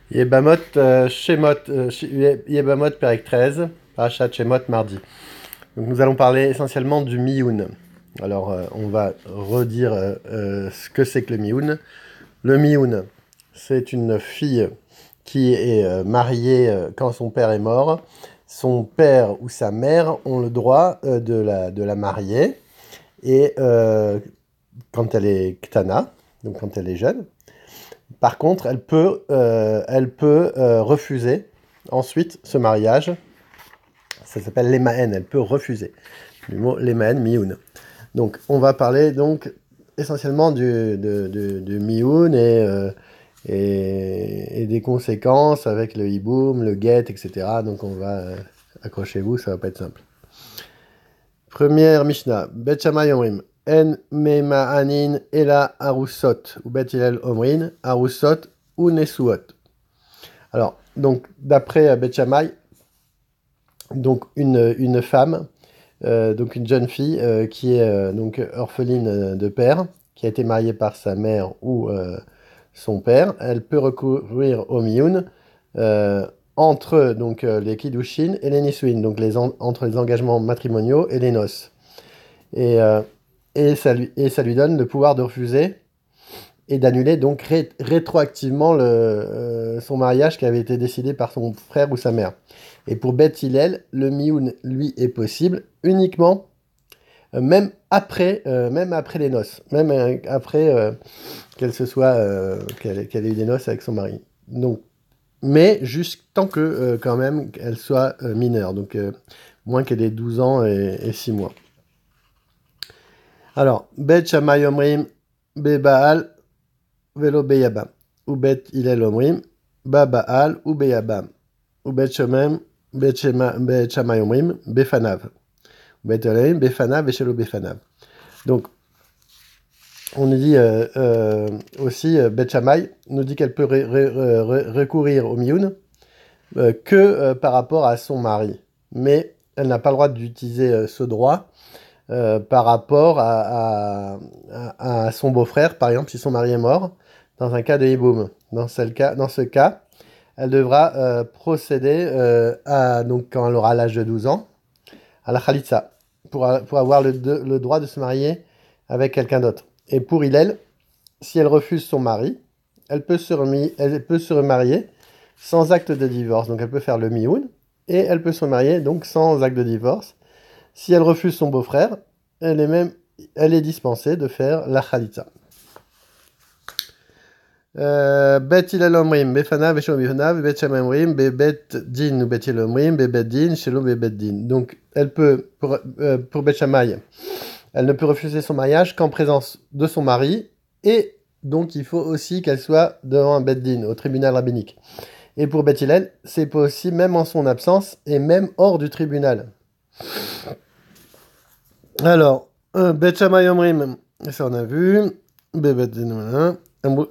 Yebamot, Shemot, Yebamot, Perek 13, Parashat Shemot, mardi. Donc nous allons parler essentiellement du Miyun. Alors on va redire ce que c'est que le Miyun. Le Miyun, c'est une fille qui est mariée quand son père est mort. Son père ou sa mère ont le droit de la marier. Et quand elle est ktana, donc quand elle est jeune. Par contre, elle peut refuser ensuite ce mariage. Ça s'appelle l'emaen, elle peut refuser. Du mot l'emaen, miyun. Donc, on va parler donc essentiellement du miyun et des conséquences avec le hiboum, le get, etc. Donc, on va, accrochez-vous, ça va pas être simple. Première Mishnah, Bet Shammai Omrim, En mema'anin ela arusot, ou Bet Hillel Omrin, arusot ou nesuot. Alors, donc, d'après Bet Shammai, donc une femme, donc une jeune fille qui est donc orpheline de père, qui a été mariée par sa mère ou son père, elle peut recourir au miyun entre donc les kiddushin et les nisuin, donc entre les engagements matrimoniaux et les noces. Et, euh, et ça lui donne le pouvoir de refuser et d'annuler donc rétroactivement son mariage qui avait été décidé par son frère ou sa mère. Et pour Beth Hillel, le miyun, lui, est possible uniquement même après les noces, même après qu'elle ait eu des noces avec son mari. Donc, mais juste tant que quand même qu'elle soit mineure, donc moins qu'elle ait 12 ans et 6 mois. Alors, Bet Shammai Omrim, Bebaal, Velo Beyabam. Ou Bet Hillel Omrim, Babaal ou Beyabam. Ou Bet Shammai Omrim, Befanav. Ou Bet Hillel Befanav et Shelo Befanav. Donc, on nous dit aussi, Bet Shammai nous dit qu'elle peut recourir au miyun que par rapport à son mari. Mais elle n'a pas le droit d'utiliser ce droit par rapport à son beau-frère, par exemple, si son mari est mort, dans un cas de hiboum. Dans ce cas, elle devra procéder donc quand elle aura l'âge de 12 ans, à la khalitsa, pour avoir le droit de se marier avec quelqu'un d'autre. Et pour Hillel, si elle refuse son mari, elle peut se remarier sans acte de divorce. Donc elle peut faire le miyun et elle peut se marier donc sans acte de divorce. Si elle refuse son beau-frère, elle est dispensée de faire la khalitza. Bet Hillel Omrim, Befanav, Shelo Befanav, Bet Shammai Omrim, Bet Din ou Bet Hillel Omrim, Bet Din, Shelo Bet Din. Donc, elle peut, pour Bet Shammai, elle ne peut refuser son mariage qu'en présence de son mari, et donc il faut aussi qu'elle soit devant un Bet Din, au tribunal rabbinique. Et pour Bet Hillel, c'est possible même en son absence et même hors du tribunal. Alors, Bet Shammai Omrim, ça on a vu. Bet Din,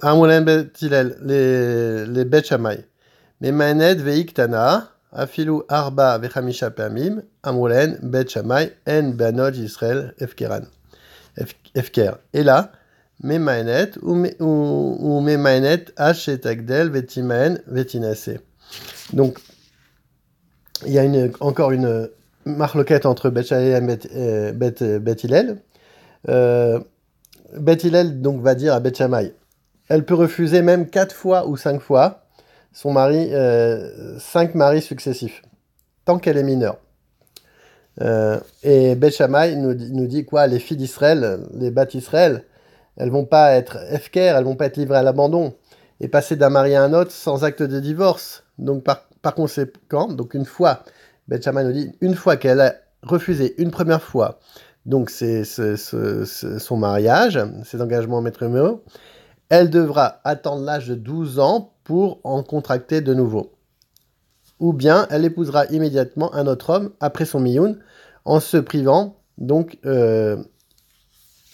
Amoulin Bet Hillel, les Bet Shammai. Memanet veiktana, afilu arba vechamisha pamim, Amoulin Bet Shammai en banot Israël efkeran. Efker. Et là, Memanet ou Memanet H vetimaen vetinase. Donc, il y a encore une marloquette entre Bet Shammai et Bet Hillel. Bet Hillel donc va dire à Bet Shammai, elle peut refuser même 4 fois ou 5 fois son mari, 5 maris successifs, tant qu'elle est mineure. Et Bet Shammai nous dit quoi? Les filles d'Israël, les Bat Israël, elles vont pas être efker, elles vont pas être livrées à l'abandon et passer d'un mari à un autre sans acte de divorce. Donc par conséquent, donc une fois, Bet Shammai nous dit, une fois qu'elle a refusé une première fois, donc c'est son mariage, ses engagements matrimoniaux, elle devra attendre l'âge de 12 ans pour en contracter de nouveau. Ou bien elle épousera immédiatement un autre homme après son miyun en se privant donc de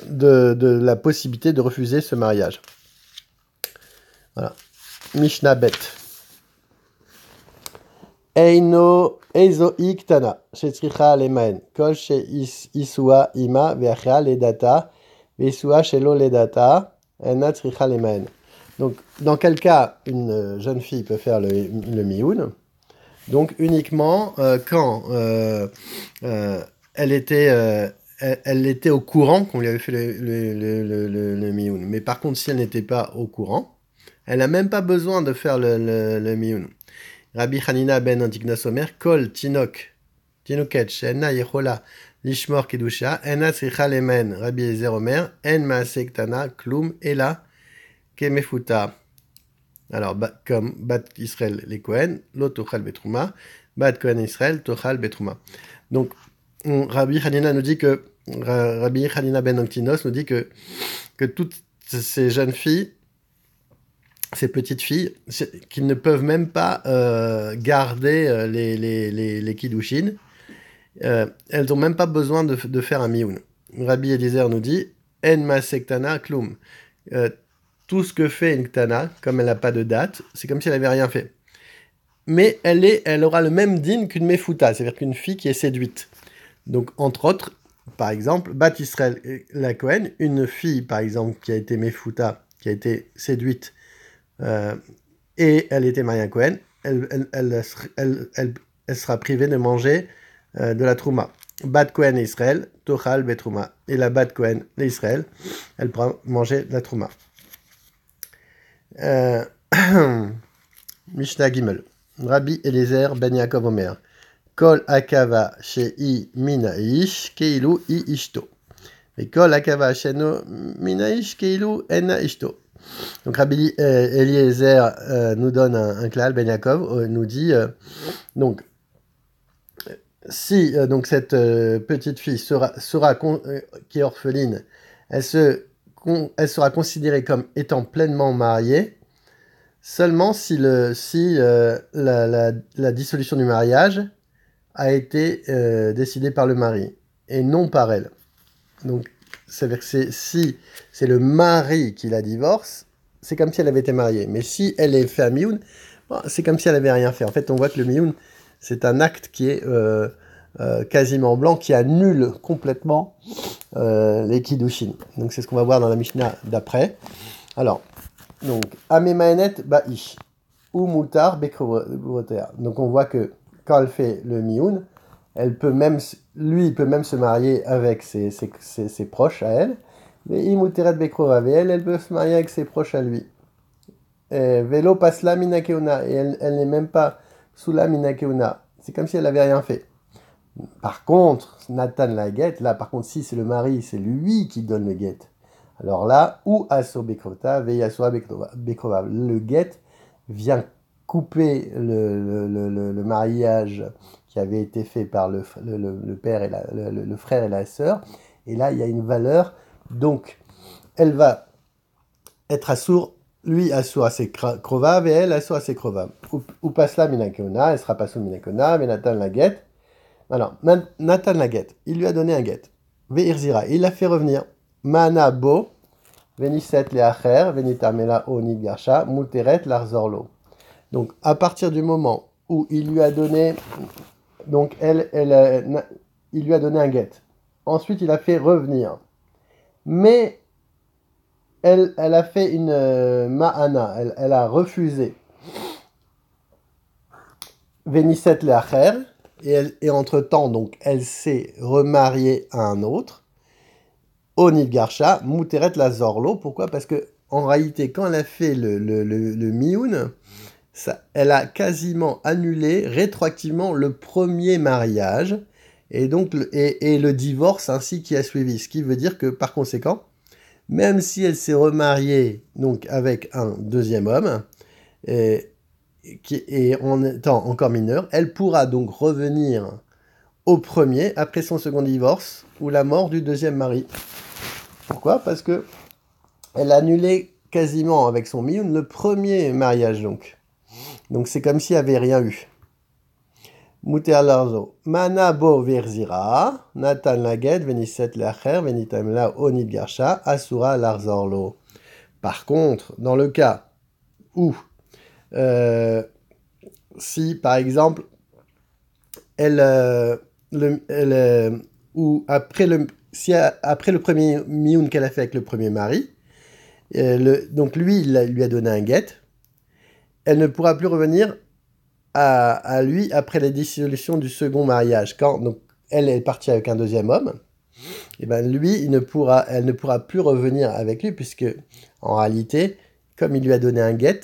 la possibilité de refuser ce mariage. Voilà. Mishnah Bet. Eino Eizo Iktana, Shetricha Lemaen, Kol She Isua Ima, Veachia Ledata, Vesua Shelo Ledata, Ena Tricha Lemaen. Donc, dans quel cas une jeune fille peut faire le mioun? Donc, uniquement quand elle était au courant qu'on lui avait fait le mioun. Mais par contre, si elle n'était pas au courant, elle n'a même pas besoin de faire le mioun. Rabbi Hanina ben Antignos Omer, Kol Tinok, Tinoket, She'ena Yechola, Lishmor Kedusha, Ena Tzricha Lemen, Rabbi Ezer Omer, En Maaseh Ktana, Klum, Ela, Kemefuta. Alors, comme Bat Israël les Kohen, Lo Tochal Betrouma, Bat Kohen Israël, Tochal Betrouma. Donc, Rabbi Hanina nous dit que, Rabbi Hanina ben Antignos nous dit que toutes ces jeunes filles, ces petites filles, qui ne peuvent même pas garder les kiddushin, elles n'ont même pas besoin de faire un mioun. Rabbi Eliezer nous dit En masektana klum. Tout ce que fait une ktana, comme elle n'a pas de date, c'est comme si elle n'avait rien fait. Mais elle aura le même din qu'une mefuta, c'est-à-dire qu'une fille qui est séduite. Donc, entre autres, par exemple, Bat Israël la Kohen, une fille, par exemple, qui a été mefuta, qui a été séduite, et elle était mariée à Kohen, elle sera privée de manger de la trouma. Bat Kohen Israël, Tochal Betrouma. Et la Bat Kohen Israël, elle pourra manger de la trouma. Mishnah Gimel. Rabbi Eliezer ben Yaakov Omer. Kol akava shei minaish keilu I ishto. Et kol akava sheno minaish keilu ena ishto. Donc Rabbi Eliezer nous donne un klal, Ben Yaakov nous dit donc si donc cette petite fille qui est orpheline, elle sera considérée comme étant pleinement mariée seulement si la dissolution du mariage a été décidée par le mari et non par elle. Donc c'est-à-dire que si c'est le mari qui la divorce, c'est comme si elle avait été mariée. Mais si elle est fait un mioun, bon, c'est comme si elle n'avait rien fait. En fait, on voit que le mioun, c'est un acte qui est quasiment blanc, qui annule complètement les kiddushin. Donc c'est ce qu'on va voir dans la Mishnah d'après. Alors, donc, Amemaenet ba'ish, ou mutar bekrovotea. Donc on voit que quand elle fait le mioun, il peut même se marier avec ses proches à elle. Mais imuteret bekrova, elle peut se marier avec ses proches à lui. Velo pasla minakeuna, et elle n'est même pas sous la minakeuna. C'est comme si elle n'avait rien fait. Par contre, Nathan la guette, là par contre, si c'est le mari, c'est lui qui donne le guette. Alors là, ou aso bekrota, veyasoa bekrova. Le guette vient couper le mariage qui avait été fait par le père et le frère et la sœur. Et là, il y a une valeur. Donc, elle va être assour, lui assour à ses krovav et elle assour à ses krovav. Ou passe la minakeona, elle sera pas sous minakeona, mais Nathan la guette. Alors, Nathan la guette, il lui a donné un guette. Veirzira, il l'a fait revenir. Mana bo, veniset leacher, venitamela onid garsha, muteret larzorlo. Donc, à partir du moment où il lui a donné, donc il lui a donné un guette. Ensuite, il a fait revenir. Mais elle a fait une ma'ana, elle a refusé. Veniset leacher, et entre-temps, donc, elle s'est remariée à un autre. Onid Garsha, Muteret la Zorlo. Pourquoi? Parce que en réalité, quand elle a fait le mioun, elle a quasiment annulé rétroactivement le premier mariage et donc le divorce ainsi qui a suivi. Ce qui veut dire que par conséquent, même si elle s'est remariée donc avec un deuxième homme qui est en étant encore mineur, elle pourra donc revenir au premier après son second divorce ou la mort du deuxième mari. Pourquoi? Parce que elle a annulé quasiment avec son mioun le premier mariage donc. Donc c'est comme s'il n'y avait rien eu. Muter larzo. Mana bo verzira, Nathan laget, veniset leacher, venitamela onid garsha, asura larzorlo. Par contre, dans le cas où, si par exemple, ou après le premier mioun qu'elle a fait avec le premier mari, Donc lui, il lui a donné un get. Elle ne pourra plus revenir à lui après la dissolution du second mariage. Quand donc, elle est partie avec un deuxième homme, et ben lui, elle ne pourra plus revenir avec lui, puisque en réalité, comme il lui a donné un get,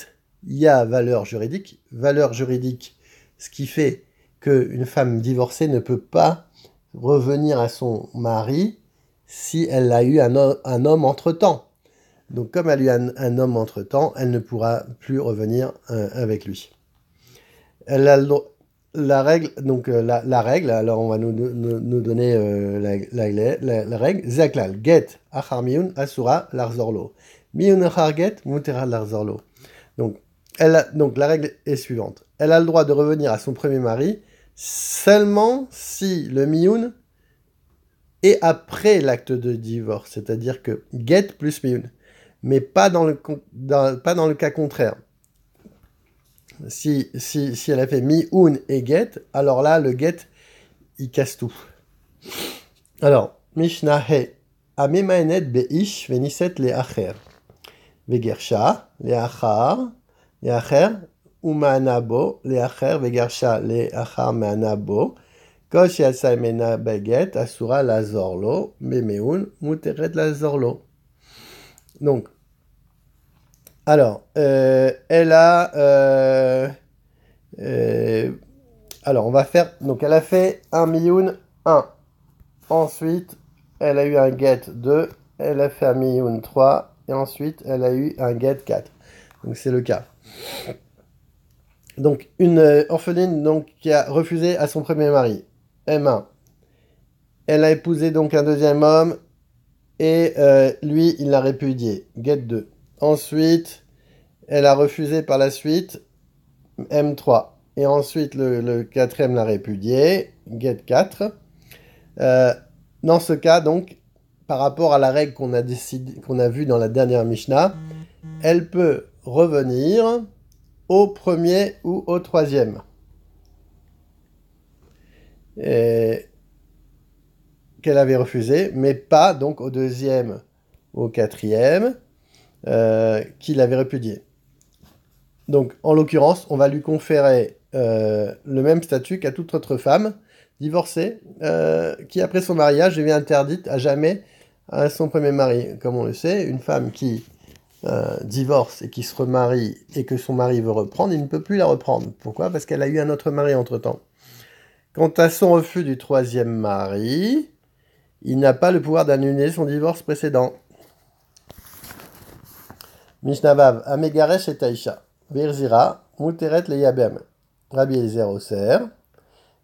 il y a valeur juridique, ce qui fait qu'une femme divorcée ne peut pas revenir à son mari si elle a eu un homme entre-temps. Donc comme elle a eu un homme entre-temps, elle ne pourra plus revenir avec lui. Elle a la règle, donc la règle, alors on va nous donner la règle. Zaklal, get, achar miyun, asura, larzorlo. Miyun achar get, mutera larzorlo. Donc la règle est suivante. Elle a le droit de revenir à son premier mari seulement si le miyun est après l'acte de divorce. C'est-à-dire que get plus miyun. Mais pas dans le cas contraire. Si elle a fait mi-un et get, alors là, le get, il casse tout. Alors, Mishnah He, Amemaenet beish veniset le'acher. Vegersha, le'achar, umanabo, le'acher, vegersha, le'achar, me'anabo. Kol she'asa emena beget, asura lazorlo, bemeun, muteret lazorlo. Donc, alors, elle a... alors, on va faire... Donc, elle a fait un miyun 1. Ensuite, elle a eu un get 2. Elle a fait un miyun 3. Et ensuite, elle a eu un get 4. Donc, c'est le cas. Donc, une orpheline donc, qui a refusé à son premier mari. M1. Elle a épousé donc un deuxième homme. Et lui, il l'a répudié. Get 2. Ensuite, elle a refusé par la suite M3. Et ensuite, le quatrième l'a répudié. Get 4. Dans ce cas, donc, par rapport à la règle qu'on a vue dans la dernière Mishnah, elle peut revenir au premier ou au troisième. Qu'elle avait refusé, mais pas donc au deuxième ou au quatrième qu'il avait répudié. Donc, en l'occurrence, on va lui conférer le même statut qu'à toute autre femme divorcée qui, après son mariage, devient interdite à jamais à son premier mari. Comme on le sait, une femme qui divorce et qui se remarie et que son mari veut reprendre, il ne peut plus la reprendre. Pourquoi? Parce qu'elle a eu un autre mari entre-temps. Quant à son refus du troisième mari, il n'a pas le pouvoir d'annuler son divorce précédent. Mishnavav, Amegaresh et Taïcha. Verzira, Muteret le Yabem. Rabbi Eliezer Oser.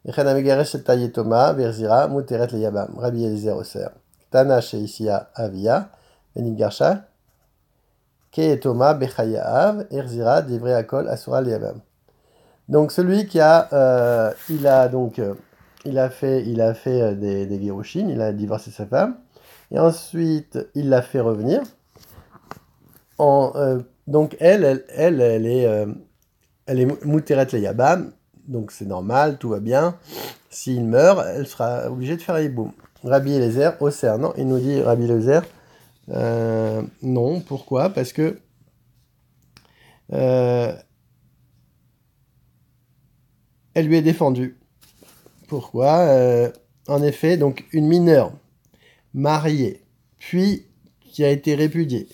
Echen Amegaresh et Tayetoma. Verzira, Muteret le Yabam. Rabbi Eliezer Oser. Tana Sheisia Avia. Benigarsha. Keyetoma Bechayaav. Erzira, Divrei Akol Asura le Yabam. Donc celui qui a, il a fait des Girushin, il a divorcé sa femme, et ensuite il l'a fait revenir. Donc elle est Muteret le Yabam, donc c'est normal, tout va bien. S'il meurt, elle sera obligée de faire Yiboum. Rabbi Eliezer, Oser, non, il nous dit Rabbi Eliezer, non, pourquoi? Parce que elle lui est défendue. Pourquoi? En effet, donc une mineure mariée, puis qui a été répudiée,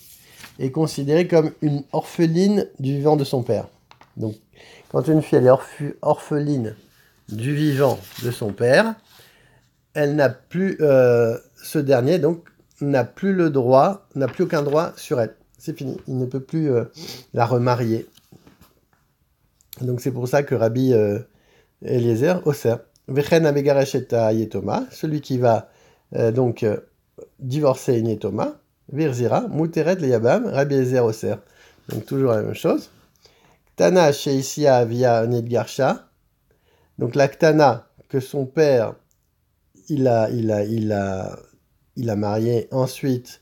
est considérée comme une orpheline du vivant de son père. Donc, quand une fille elle est orpheline du vivant de son père, elle n'a plus, ce dernier donc n'a plus aucun droit sur elle. C'est fini, il ne peut plus la remarier. Donc c'est pour ça que Rabbi Eliezer Oser. Vechen Amegaresh et Yetoma, celui qui va divorcer une Yetoma, Virzira, Muteret le Yabam, Rabbi Eliezer Oser. Donc toujours la même chose. Ktana Sheisia via Nedgarsha. Donc la Ktana que son père il a marié, ensuite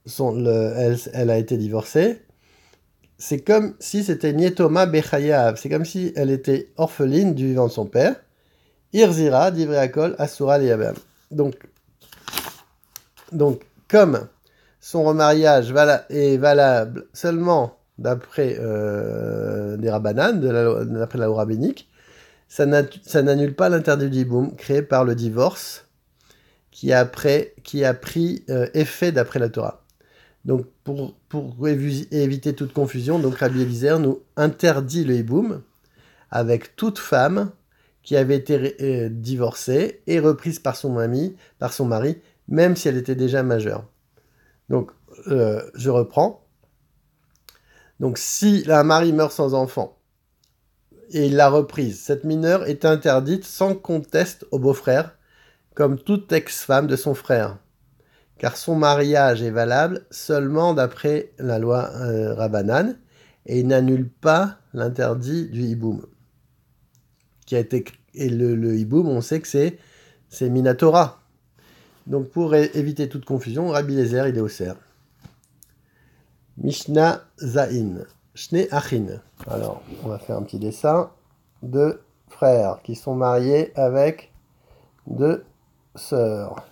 elle a été divorcée. C'est comme si c'était une Yetoma Bechayav. C'est comme si elle était orpheline du vivant de son père. Irzira, Divrei Akol, Asura le Yabam. Donc, comme son remariage est valable seulement d'après des Rabbanan, d'après la loi rabbinique, ça n'annule pas l'interdit du hiboum créé par le divorce qui a pris effet d'après la Torah. Donc, pour éviter toute confusion, donc Rabbi Eliezer nous interdit le hiboum avec toute femme qui avait été divorcée et reprise par son mari, même si elle était déjà majeure. Donc, je reprends. Donc, si un mari meurt sans enfant et il l'a reprise, cette mineure est interdite sans conteste au beau-frère, comme toute ex-femme de son frère, car son mariage est valable seulement d'après la loi Rabbanan et il n'annule pas l'interdit du hiboum. Et le hiboum, on sait que c'est Minatora. Donc pour éviter toute confusion, Rabbi Eliezer, il est au cerf. Mishnah Zain, Shne Achin. Alors, on va faire un petit dessin de frères qui sont mariés avec deux sœurs.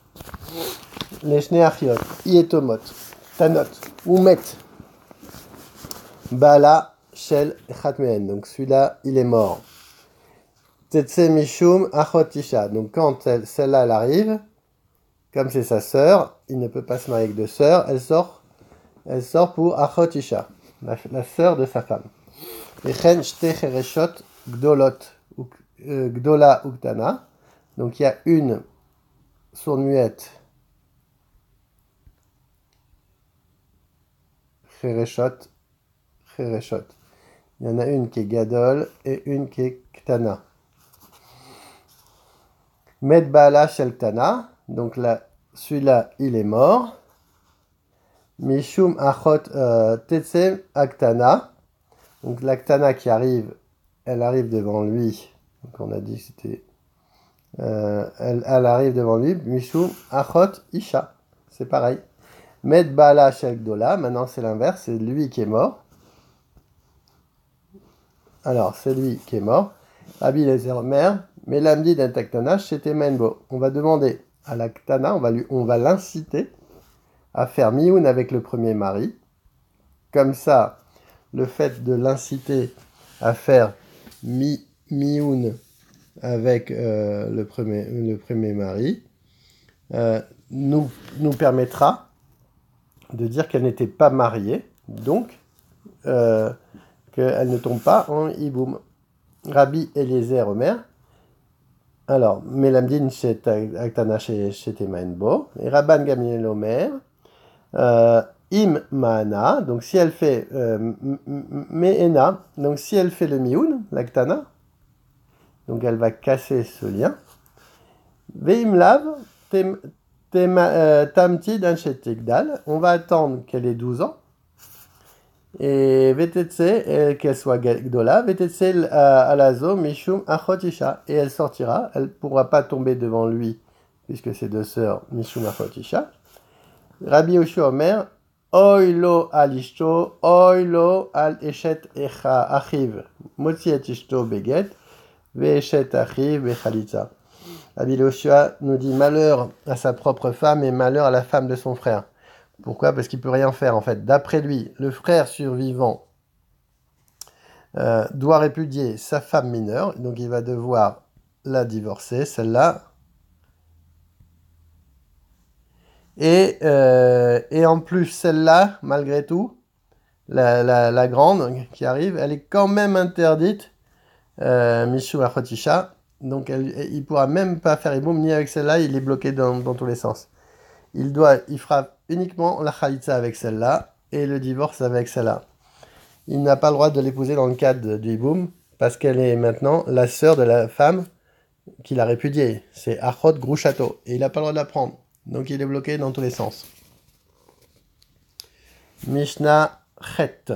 Les Shne Achiot, Ietomot, Tanot, Umet, Bala, Shel, Chatmeen. Donc celui-là, il est mort. Tetse Mishum, Achot Isha. Donc quand celle-là, elle arrive, comme c'est sa sœur, il ne peut pas se marier avec deux sœurs, elle sort pour Achot Isha, la sœur de sa femme. Echen Shte Chereshot, Gdolot, Gdola Uktana. Donc il y a une sourd-muette, Chereshot. Il y en a une qui est Gadol et une qui est Ktana. Med Baala Shel Ktana. Donc là, celui-là, il est mort. Mishum Achot Tetsem Aktana. Donc la Ktana qui arrive, elle arrive devant lui. Donc on a dit que c'était... elle arrive devant lui. Mishum Achot Isha. C'est pareil. Med Baala Shel Gdola. Maintenant c'est l'inverse, c'est lui qui est mort. Alors, c'est lui qui est mort. Rabbi Eliezer Omer, Melamdi d'un Taktana, c'était Menbo. On va demander à la Ktana, on va l'inciter à faire mioun avec le premier mari. Comme ça, le fait de l'inciter à faire mioun avec le premier mari nous permettra de dire qu'elle n'était pas mariée, donc qu'elle ne tombe pas en hiboum. Rabbi Eliezer Omer. Alors, Melamdin chez Aktana chez Temainbo. Et Rabban Gamliel Omer. Im Maana. Donc, si elle fait Meena. Donc, si elle fait le Mioun, l'Aktana. Donc, elle va casser ce lien. Veim Lav. Tamti Dan chez Tigdal. On va attendre qu'elle ait 12 ans. Et VTC, qu'elle soit Gdola, VTC Alazo, Mishum Achotisha. Et elle sortira, elle ne pourra pas tomber devant lui, puisque c'est deux sœurs, Mishum Achotisha. Rabbi Yoshua Omer, Oilo al Ishto, Oilo al Eshet Echa Achiv, Motzi et Ishto Beget, Ve'eshet Achiv Bechalitza. Rabbi Yoshua nous dit malheur à sa propre femme et malheur à la femme de son frère. Pourquoi ? Parce qu'il ne peut rien faire, en fait. D'après lui, le frère survivant doit répudier sa femme mineure, donc il va devoir la divorcer, celle-là. Et en plus, celle-là, malgré tout, la grande qui arrive, elle est quand même interdite, Mishu Achotisha, donc il ne pourra même pas faire Iboum ni avec celle-là, il est bloqué dans tous les sens. Il fera uniquement la khalitza avec celle-là et le divorce avec celle-là. Il n'a pas le droit de l'épouser dans le cadre du hiboum parce qu'elle est maintenant la sœur de la femme qu'il a répudiée. C'est Achot Grushato et il n'a pas le droit de la prendre. Donc il est bloqué dans tous les sens. Mishnah Chet.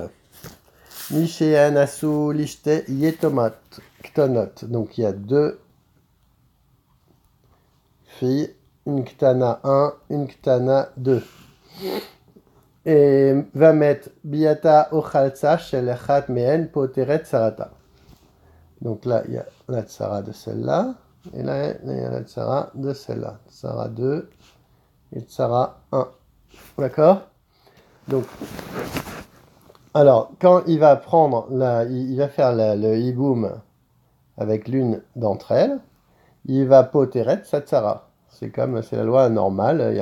Mishéan Asu Lishte Yetomot Ktonot. Donc il y a deux filles. Une Ktana 1, une Ktana 2. Et va mettre Biata Ochalsa Shel Echat Mehen Poteret Sarata. Donc là, il y a la Tsara de celle-là. Et là, il y a la Tsara de celle-là. Tsara 2 et Tsara 1. D'accord ? Donc, alors, quand il va prendre, il va faire le hiboum avec l'une d'entre elles, il va poteret satsara. C'est la loi normale, il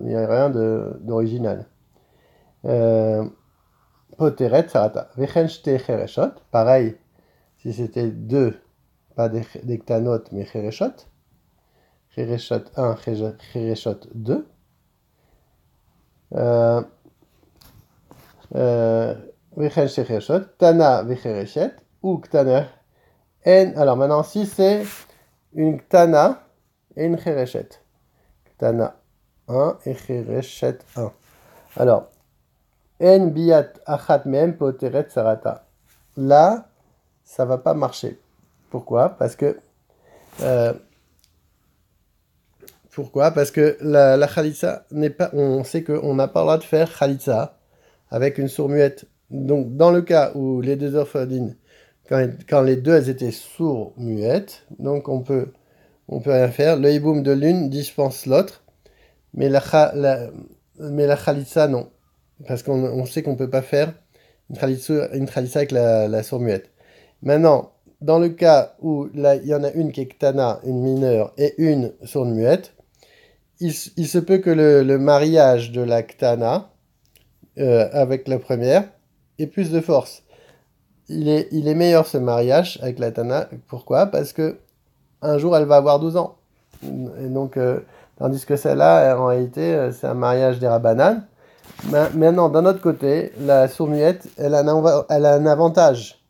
n'y a rien d'original. Poteret sarata. Vechen shte chereshot, pareil, si c'était deux, pas des ktanot, mais chereshot. Chereshot 1, chereshot 2. Vechen shte chereshot, tana vechereshet, ou ktana. Alors maintenant, si c'est une ktana et une chereshet. Ktana 1 et chereshet 1. Alors, en biat achat mem poteret sarata. Là, ça va pas marcher. Pourquoi? Parce que la khalitsa n'est pas. On sait qu'on n'a pas le droit de faire khalitsa avec une sourde muette. Donc, dans le cas où les deux orphelines, quand les deux elles étaient sourds muettes, donc on peut rien faire. Le hiboum de l'une dispense l'autre, mais la khalitsa non. Parce qu'on sait qu'on ne peut pas faire une khalitsa avec la sourde muette. Maintenant, dans le cas où il y en a une qui est ktana, une mineure, et une sourde muette, il se peut que le mariage de la ktana avec la première ait plus de force. Il est meilleur ce mariage avec la tana. Pourquoi? Parce que un jour elle va avoir 12 ans. Et donc, tandis que celle-là, en réalité, c'est un mariage des rabbanan. Maintenant, d'un autre côté, la sourd-muette, elle a un avantage.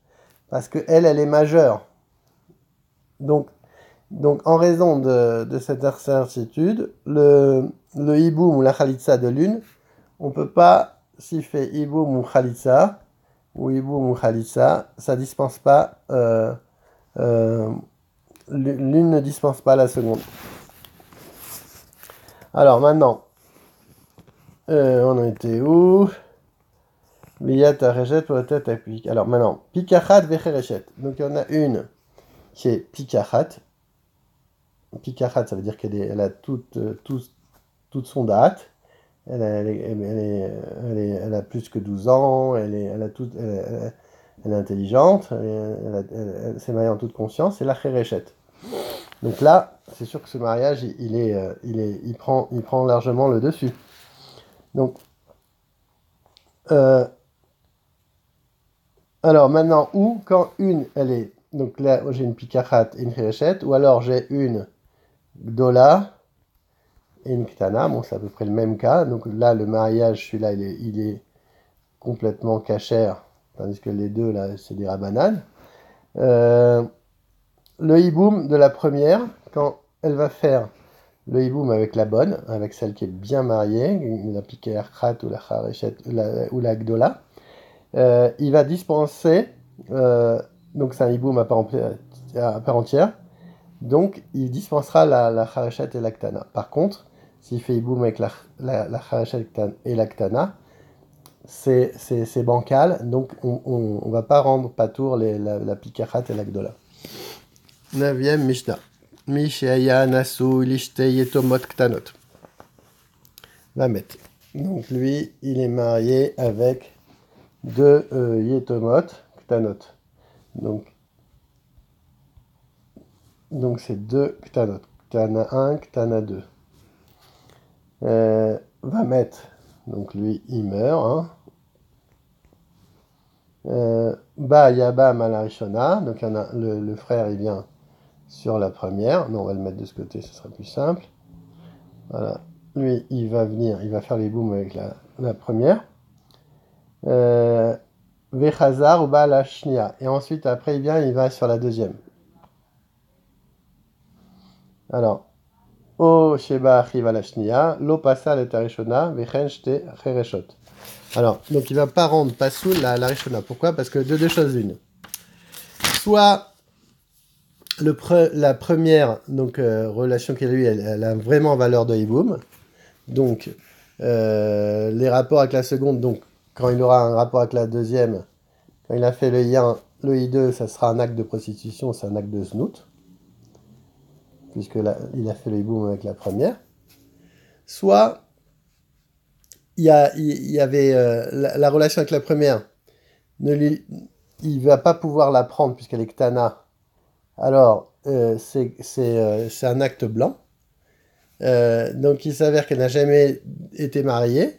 Parce qu'elle est majeure. Donc, en raison de cette incertitude, le hiboum ou la khalitsa de l'une, on ne peut pas, s'il fait hiboum ou khalitsa, ça dispense pas, l'une ne dispense pas la seconde. Alors maintenant, on en était où? Alors maintenant, pikachat vechereshet. Donc il y en a une qui est pikachat. Pikachat, ça veut dire qu'elle a toute son date. Elle a plus que 12 ans, elle est intelligente, elle s'est mariée en toute conscience, c'est la chereshet. Donc là, c'est sûr que ce mariage, il prend largement le dessus. Donc, alors maintenant, ou quand une, elle est, donc là, j'ai une pikachat et une chereshet, ou alors j'ai une gdola et une ktana, bon, c'est à peu près le même cas. Donc là, le mariage, celui-là, il est complètement cachère, tandis que les deux, là, c'est des rabbanan. Le hiboum de la première, quand elle va faire le hiboum avec la bonne, avec celle qui est bien mariée, la pikachat ou la chareshet ou la gdola, il va dispenser, donc c'est un hiboum à part entière, donc il dispensera la chareshet et la ktana. Par contre, s'il fait hiboum avec la chareshet et la ktana, c'est bancal, donc on ne va pas rendre patour la pikachat et la gdola. 9e Mishnah. Mishéaya Nasu Lishte Yetomot Ktanot. Lamet. Donc lui, il est marié avec deux Yetomot Ktanot. Donc c'est deux Ktanot. Ktana 1, Ktana 2. Vamet. Donc lui, il meurt. Ba Yaba Malarishona. Donc le frère, il vient sur la première. Non, on va le mettre de ce côté, ce sera plus simple. Voilà. Lui, il va venir, il va faire les booms avec la première. Vechazar ou la shnia. Et ensuite, après, il va sur la deuxième. Alors, O sheba achiva la shnia, lo passa le tarishona, vechen shte chereshot. Alors, donc il va pas rendre pasoul la rishona. Pourquoi? Parce que de deux choses l'une. Soit la première donc, relation qu'il a eue, elle a vraiment valeur de hiboum. Donc, les rapports avec la seconde, donc, quand il aura un rapport avec la deuxième, quand il a fait le I1, le I2, ça sera un acte de prostitution, c'est un acte de snout, puisque il a fait le hiboum avec la première. Soit, il y avait la relation avec la première, il ne va pas pouvoir la prendre puisqu'elle est Ktana. Alors, c'est un acte blanc. Donc il s'avère qu'elle n'a jamais été mariée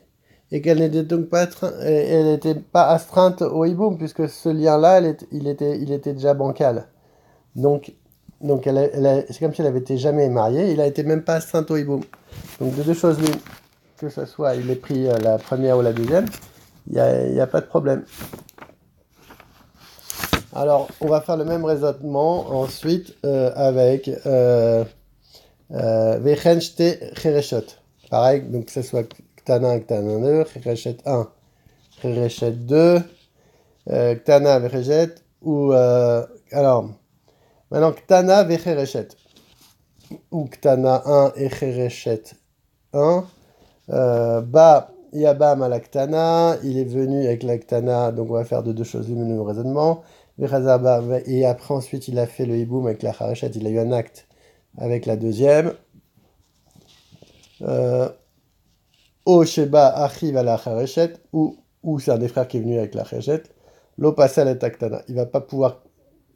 et qu'elle n'était donc pas, elle n'était pas astreinte au hiboum puisque ce lien-là, il était déjà bancal. Donc, c'est comme si elle avait été jamais mariée, il a été même pas astreinte au hiboum. Donc de deux choses l'une, que ce soit il ait pris la première ou la deuxième, il y a pas de problème. Alors on va faire le même raisonnement ensuite avec Vechenchte Chereshot. Pareil, donc que ce soit Ktana, Ktana 2, Chereshet 1, Chereshet 2, Ktana, Vechereshet, ou... alors, maintenant Ktana, Vechereshet, ou Ktana 1 et Chereshet 1, Ba, Yabam à la Ktana, il est venu avec la Ktana, donc on va faire de deux choses, le raisonnement, Vechazaba, et après ensuite il a fait le Hiboum avec la Chereshet, il a eu un acte avec la deuxième, O Sheba arrive à la Charechet, ou c'est un des frères qui est venu avec la Charechet, Lo Passal et Aktana. Il va pas pouvoir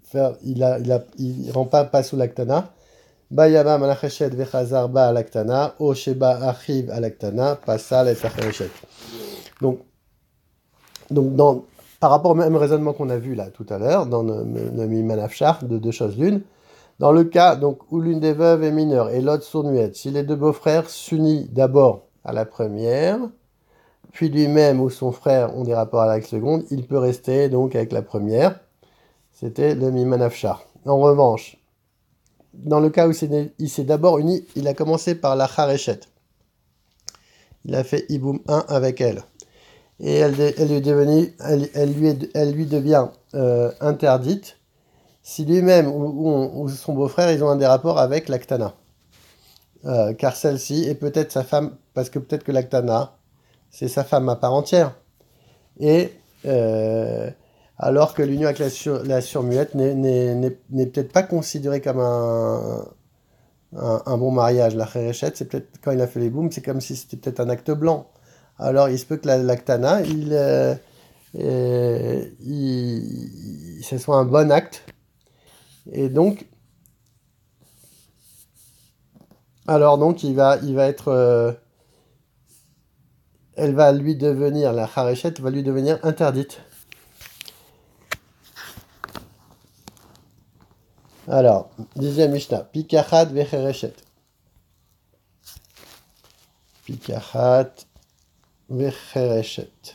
faire, il rend pas sous l'Aktana. Ba Yabam à la Charechet, Vechazar Ba à l'Aktana, O Sheba arrive à l'Aktana, Passal et Charechet. Donc par rapport au même raisonnement qu'on a vu là tout à l'heure, dans le Mimanafchar, de deux choses l'une, dans le cas donc, où l'une des veuves est mineure et l'autre sourd-muette, si les deux beaux-frères s'unissent d'abord à la première, puis lui-même ou son frère ont des rapports avec la seconde, il peut rester donc avec la première. C'était le Mimanafchar. En revanche, dans le cas où il s'est d'abord uni, il a commencé par la Charechet. Il a fait Iboum 1 avec elle. Et elle lui devient interdite si lui-même ou son beau-frère ils ont un des rapports avec l'Aktana. Car celle-ci est peut-être sa femme, parce que peut-être que l'Aktana, c'est sa femme à part entière. Et alors que l'union avec la surmuette n'est peut-être pas considérée comme un bon mariage. La Khéréchet, c'est peut-être, quand il a fait les booms, c'est comme si c'était peut-être un acte blanc. Alors il se peut que l'Aktana, ce soit un bon acte. Et donc, alors donc il va être... elle va lui devenir, la Kharechet va lui devenir interdite. Alors, dixième Mishnah, Pikachat vechereshet. Pikachat vechereshet.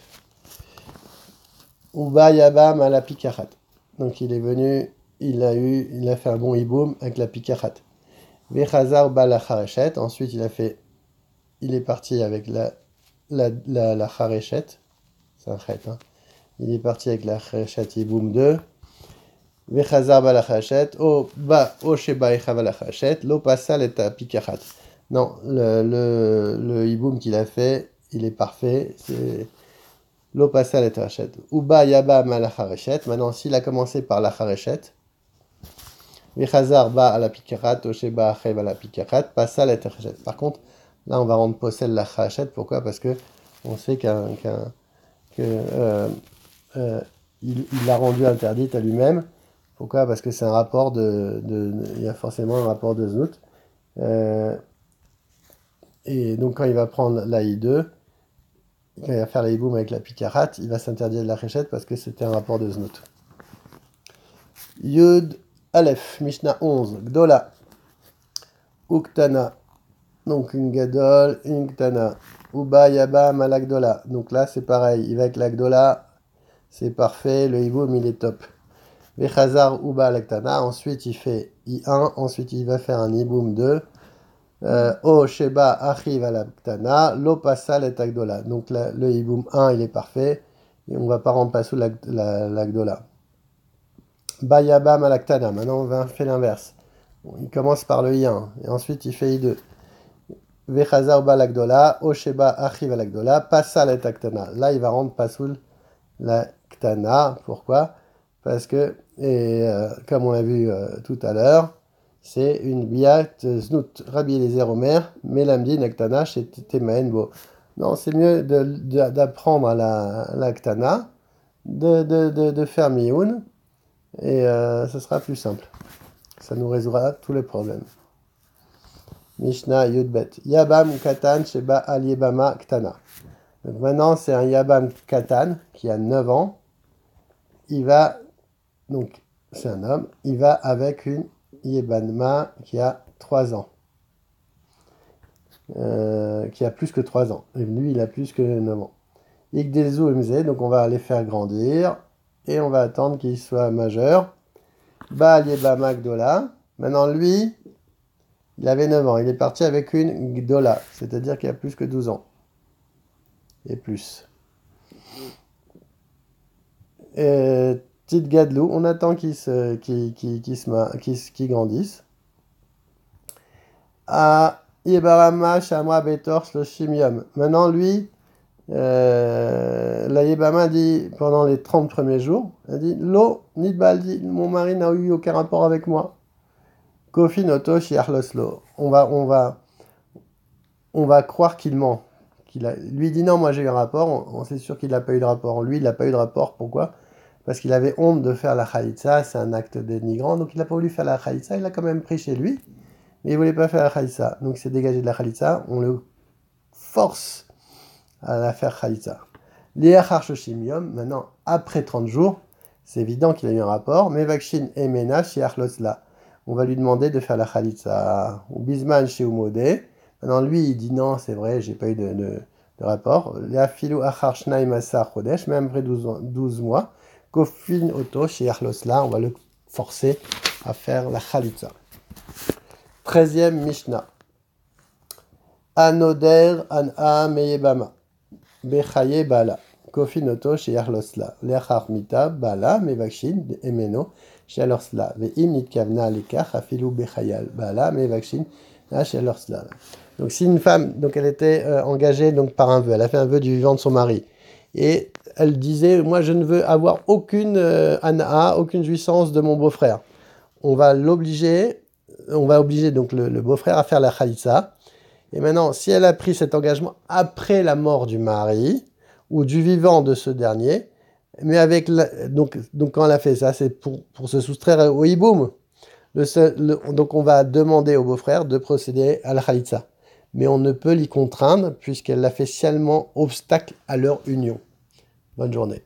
Uba yabam à la Pikachat. Donc il est venu, il a fait un bon hiboum avec la Pikachat. Vechazar ba la Charechet. Ensuite il est parti avec la Charechet. C'est un chet, hein. Il est parti avec la Charechet hiboum 2. Vechazar ba la Charechet. O sheba echava la Charechet. Lo passal et à Pikachat. Non, le hiboum qu'il a fait, il est parfait. C'est lo passal et Charechet. Uba yaba ma la Charechet. Maintenant, s'il a commencé par la Charechet, Vechazar ba à la Pikachat, O sheba achev à la Pikachat, passal et Charechet. Par contre, là, on va rendre possède la Charechet. Pourquoi? Parce que on sait qu'il l'a rendu interdite à lui-même. Pourquoi? Parce que c'est un rapport il y a forcément un rapport de Znout. Et donc quand il va prendre la I2, quand il va faire la Iboum avec la Pikarat, il va s'interdire de la Réchette parce que c'était un rapport de Znout. Yud Aleph, Mishnah 11, Gdola, Uktana, donc une Gadol, une Ktana, Uba Yaba Malagdola. Donc là c'est pareil, il va avec l'Agdola, c'est parfait, le Iboum il est top. Vechazar Uba Laktana, ensuite il fait I1, ensuite il va faire un Iboum 2. O Sheba arrive à la Ktana, Lo Passal et Agdola. Donc le Iboum 1 il est parfait, et on ne va pas rendre pas sous l'Agdola. Bayabam à la Ktana, maintenant on va faire l'inverse. Bon, il commence par le I1, et ensuite il fait I2. Vechazar Uba l'Agdola, O Sheba arrive à l'Agdola, Passal et Ktana. Là il va rendre pas sous la Ktana. Pourquoi? Parce que, comme on l'a vu tout à l'heure, c'est une biat znout. Rabbi Eliezer Omer, Melamdi Naktana chez Temaen Bo. Non, c'est mieux d'apprendre à la Ktana, de faire Mioun, et ce sera plus simple. Ça nous résoudra tous les problèmes. Mishnah Yudbet. Yabam Katan Sheba Al Yebama Ktana. Donc maintenant, c'est un Yabam Katan qui a 9 ans. Il va, donc c'est un homme, il va avec une Yebanma qui a 3 ans. Qui a plus que 3 ans. Et lui, il a plus que 9 ans. Igdelzu Mze, donc on va les faire grandir et on va attendre qu'il soit majeur. Baal Yebama Gdola. Maintenant, lui, il avait 9 ans. Il est parti avec une Gdola, c'est-à-dire qu'il a plus que 12 ans. Et plus. Tit Gadlou, on attend qu'il grandisse. À Yebarama Shamra Betor Shloshim Yom. Maintenant, lui, la Yebama dit pendant les 30 premiers jours, elle dit Lo, Nidbaldi, mon mari n'a eu aucun rapport avec moi. Kofi Noto Shiarloslo. On va croire qu'il ment. Lui dit non, moi j'ai eu un rapport, on sait sûr qu'il n'a pas eu de rapport. Lui, il n'a pas eu de rapport, pourquoi? Parce qu'il avait honte de faire la Khalitsa, c'est un acte dénigrant, donc il n'a pas voulu faire la Khalitsa, il a quand même pris chez lui, mais il ne voulait pas faire la Khalitsa. Donc il s'est dégagé de la Khalitsa, on le force à la faire Khalitsa. L'Iachar Shoshim Yom, maintenant, après 30 jours, c'est évident qu'il a eu un rapport, mais Vakshin et Mena Shiachlosla. On va lui demander de faire la Khalitsa. Ou Bisman chez Umode. Maintenant, lui, il dit non, c'est vrai, j'ai pas eu de rapport. La filou achar shnaim asar chodesh, même après 12 mois. Kofin oto chez Arlosla, on va le forcer à faire la Khalitsa. 13e Mishnah. Anoder an'a meyebama. Bechaye bala. Kofin oto chez Arlosla. Leachar mita bala mevakshin emeno chez Arlosla. Ve'im nitkavna lekach afilou bechayal bala mevakshin chez Arlosla. Donc si une femme, donc elle était engagée donc par un vœu, elle a fait un vœu du vivant de son mari, et elle disait, moi je ne veux avoir aucune an'a, aucune jouissance de mon beau-frère. On va obliger donc le beau-frère à faire la khalitsa. Et maintenant, si elle a pris cet engagement après la mort du mari ou du vivant de ce dernier, mais avec donc quand elle a fait ça, c'est pour se soustraire au hiboum. Donc on va demander au beau-frère de procéder à la khalitsa. Mais on ne peut l'y contraindre puisqu'elle a fait sciemment obstacle à leur union. Bonne journée.